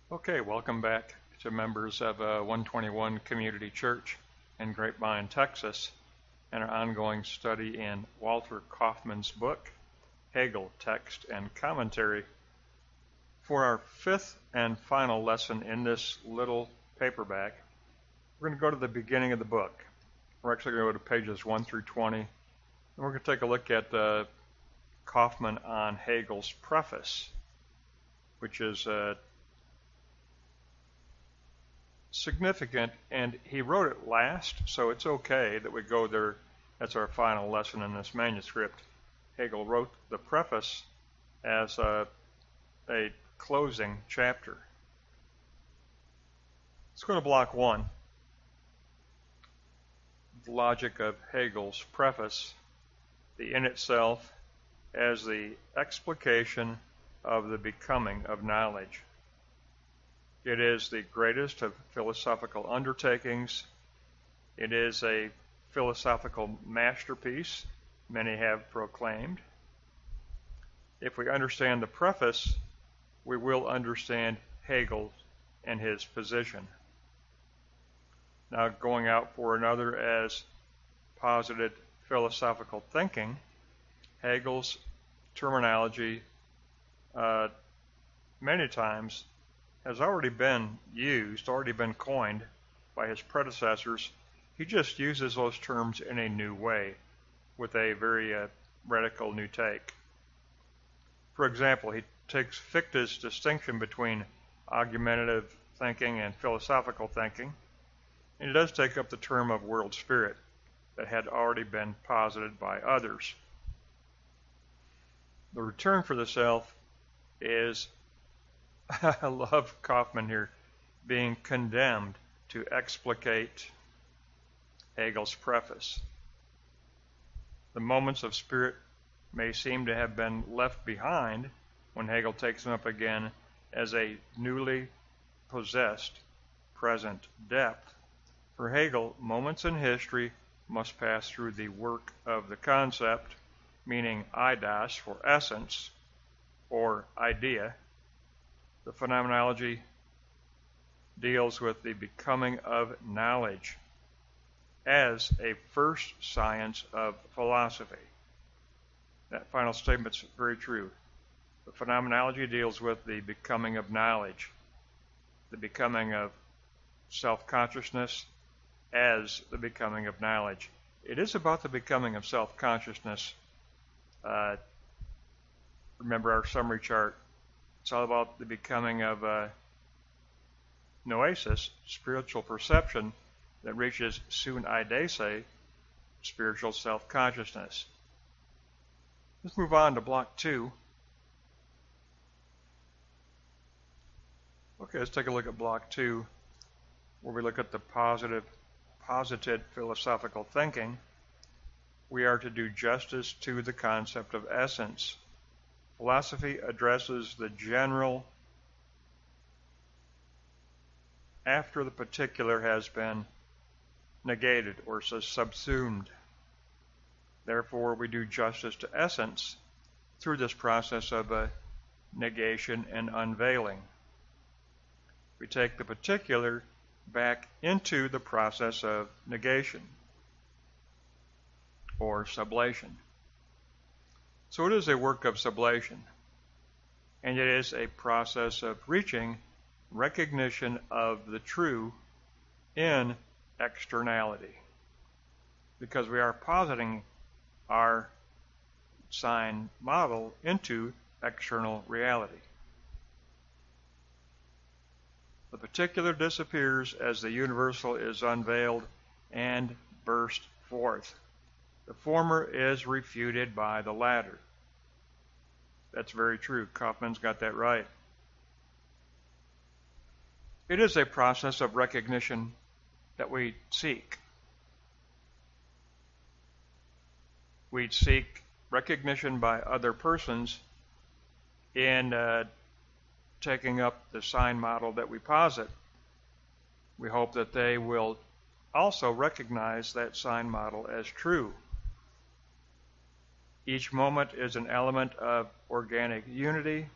Okay, welcome back to members of 121 Community Church in Grapevine, Texas, and our ongoing study in Walter Kaufmann's book, Hegel, Text and Commentary. For our fifth and final lesson in this little paperback, we're going to go to the beginning of the book. We're actually going to go to pages 1 through 20, and we're going to take a look at Kaufmann on Hegel's Preface, which is significant, and he wrote it last, so it's okay that we go there. That's our final lesson in this manuscript. Hegel wrote the preface as a closing chapter. Let's go to block 1. The logic of Hegel's preface, the in itself as the explication of the becoming of knowledge. It is the greatest of philosophical undertakings. It is a philosophical masterpiece, many have proclaimed. If we understand the preface, we will understand Hegel and his position. Now, going out for another as posited philosophical thinking, Hegel's terminology many times has already been used, already been coined by his predecessors. He just uses those terms in a new way, with a very radical new take. For example, he takes Fichte's distinction between argumentative thinking and philosophical thinking, and he does take up the term of world spirit that had already been posited by others. The return for the self is, I love Kaufmann here, being condemned to explicate Hegel's preface. The moments of spirit may seem to have been left behind when Hegel takes them up again as a newly possessed present depth. For Hegel, moments in history must pass through the work of the concept, meaning eidos for essence or idea. The phenomenology deals with the becoming of knowledge as a first science of philosophy. That final statement's very true. The phenomenology deals with the becoming of knowledge, the becoming of self-consciousness as the becoming of knowledge. It is about the becoming of self-consciousness. Remember our summary chart. It's all about the becoming of noesis, spiritual perception, that reaches sun eidese, spiritual self-consciousness. Let's move on to block 2. Okay, let's take a look at block 2, where we look at the posited philosophical thinking. We are to do justice to the concept of essence. Philosophy addresses the general after the particular has been negated or subsumed. Therefore, we do justice to essence through this process of negation and unveiling. We take the particular back into the process of negation or sublation. So it is a work of sublation, and it is a process of reaching recognition of the true in externality, because we are positing our sign model into external reality. The particular disappears as the universal is unveiled and burst forth. The former is refuted by the latter. That's very true. Kaufmann's got that right. It is a process of recognition that we seek. We seek recognition by other persons in taking up the sign model that we posit. We hope that they will also recognize that sign model as true. Each moment is an element of organic unity.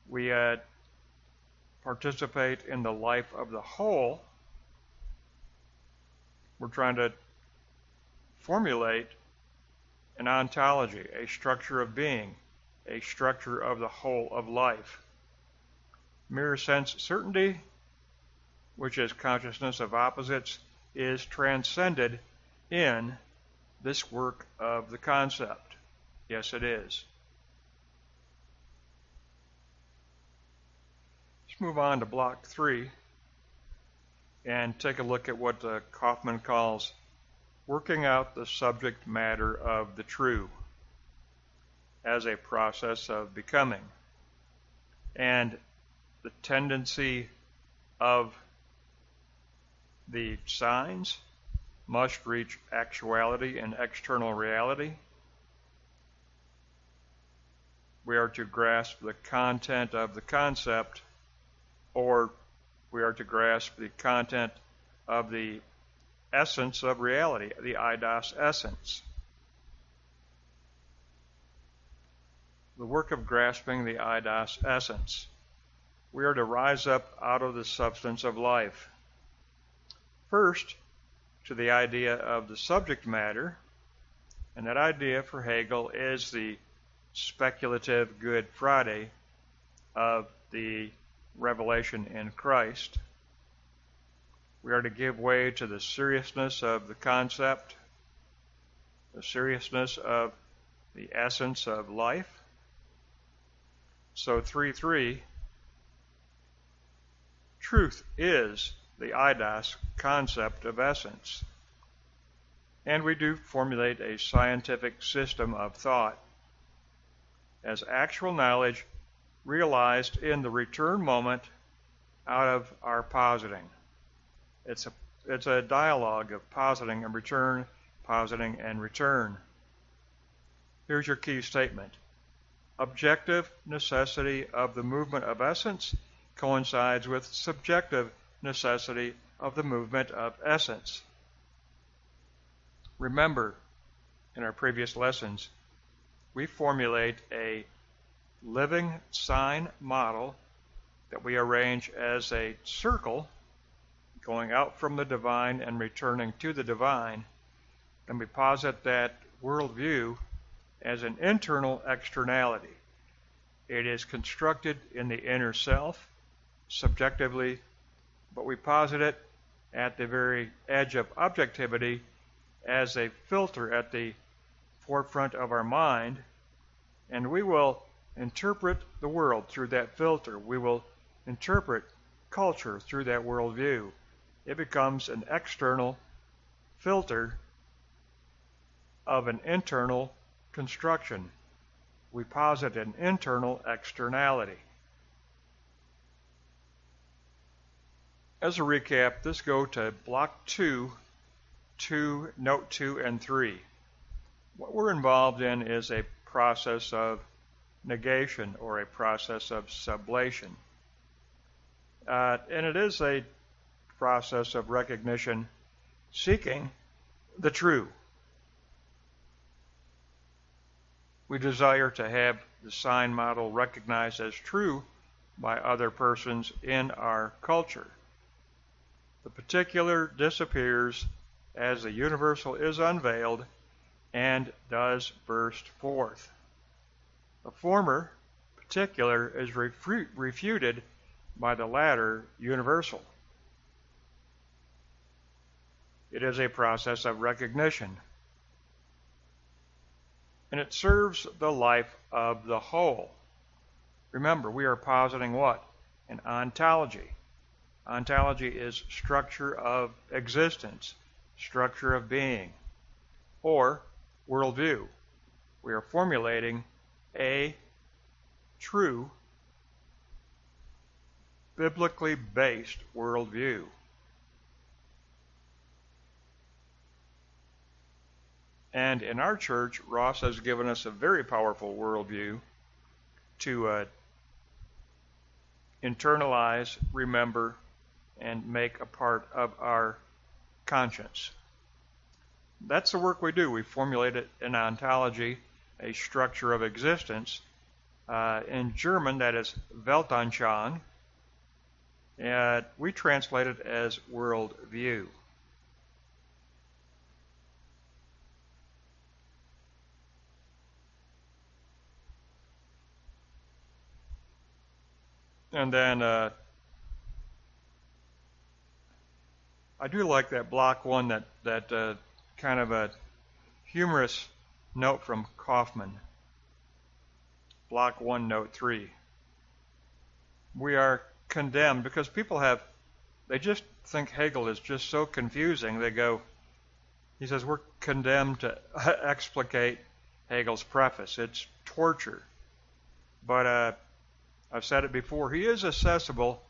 We participate in the life of the whole, we're trying to formulate an ontology, a structure of being, a structure of the whole of life. Mere sense certainty, which is consciousness of opposites, is transcended in this work of the concept. Yes, it is. Let's move on to block 3 and take a look at what Kaufmann calls working out the subject matter of the true as a process of becoming, and the tendency of the signs must reach actuality and external reality. We are to grasp the content of the concept, or we are to grasp the content of the essence of reality, the eidos essence. The work of grasping the eidos essence. We are to rise up out of the substance of life. First, to the idea of the subject matter, and that idea for Hegel is the speculative Good Friday of the revelation in Christ. We are to give way to the seriousness of the concept, the seriousness of the essence of life. So 3.3, truth is the eidos concept of essence. And we do formulate a scientific system of thought as actual knowledge realized in the return moment out of our positing. It's a dialogue of positing and return, positing and return. Here's your key statement. Objective necessity of the movement of essence coincides with subjective necessity of the movement of essence. Remember, in our previous lessons, we formulate a living sign model that we arrange as a circle going out from the divine and returning to the divine, and we posit that worldview as an internal externality. It is constructed in the inner self, subjectively, but we posit it at the very edge of objectivity as a filter at the forefront of our mind, and we will interpret the world through that filter. We will interpret culture through that worldview. It becomes an external filter of an internal construction. We posit an internal externality. As a recap, let's go to block 2, note 2 and 3. What we're involved in is a process of negation or a process of sublation. And it is a process of recognition seeking the true. We desire to have the sign model recognized as true by other persons in our culture. The particular disappears as the universal is unveiled and does burst forth. The former particular is refuted by the latter universal. It is a process of recognition, and it serves the life of the whole. Remember, we are positing what? An ontology. Ontology is structure of existence, structure of being, or worldview. We are formulating a true, biblically based worldview. And in our church, Ross has given us a very powerful worldview to internalize, remember, and make a part of our conscience. That's the work we do. We formulate an ontology, a structure of existence. In German, that is Weltanschauung. We translate it as world view. And then I do like that block one, that kind of a humorous note from Kaufmann. Block 1, note 3. We are condemned because people they just think Hegel is just so confusing. He says we're condemned to explicate Hegel's preface. It's torture. But I've said it before, he is accessible,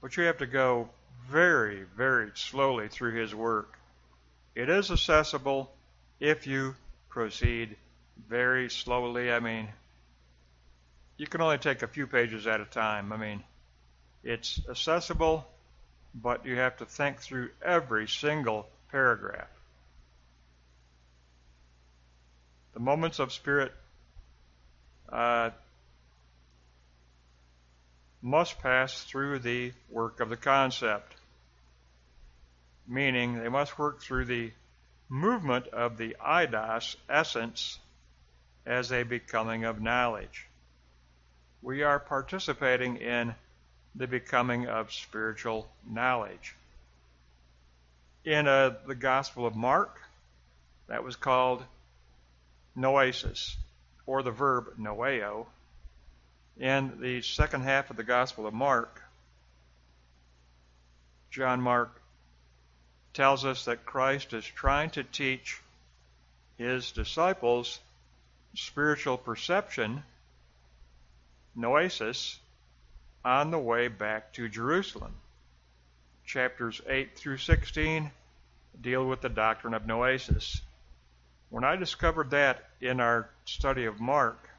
but you have to go very, very slowly through his work. It is accessible if you proceed very slowly. I mean, you can only take a few pages at a time. I mean, it's accessible, but you have to think through every single paragraph. The moments of spirit must pass through the work of the concept, meaning they must work through the movement of the eidos, essence, as a becoming of knowledge. We are participating in the becoming of spiritual knowledge. In the Gospel of Mark, that was called noesis, or the verb noeo. In the second half of the Gospel of Mark, John Mark tells us that Christ is trying to teach his disciples spiritual perception, noesis, on the way back to Jerusalem. Chapters 8 through 16 deal with the doctrine of noesis. When I discovered that in our study of Mark,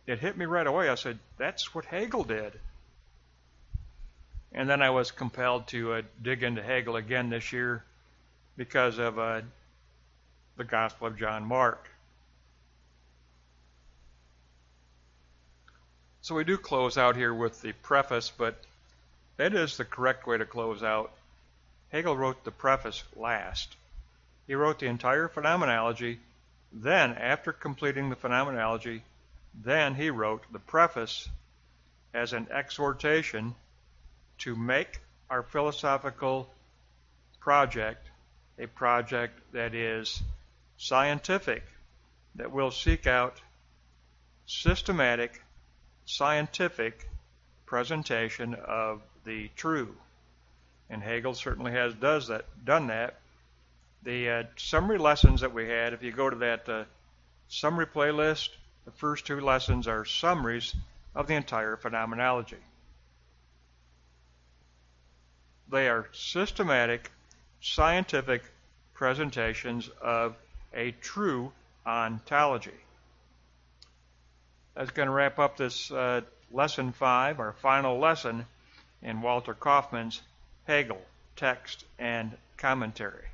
it hit me right away. I said, that's what Hegel did. And then I was compelled to dig into Hegel again this year because of the Gospel of John Mark. So we do close out here with the preface, but that is the correct way to close out. Hegel wrote the preface last. He wrote the entire phenomenology. Then, after completing the phenomenology, then he wrote the preface as an exhortation to make our philosophical project a project that is scientific, that will seek out systematic, scientific presentation of the true. And Hegel certainly has done that. The summary lessons that we had, if you go to that summary playlist, the first two lessons are summaries of the entire phenomenology. They are systematic, scientific presentations of a true ontology. That's going to wrap up this lesson 5, our final lesson in Walter Kaufmann's Hegel, Text and Commentary.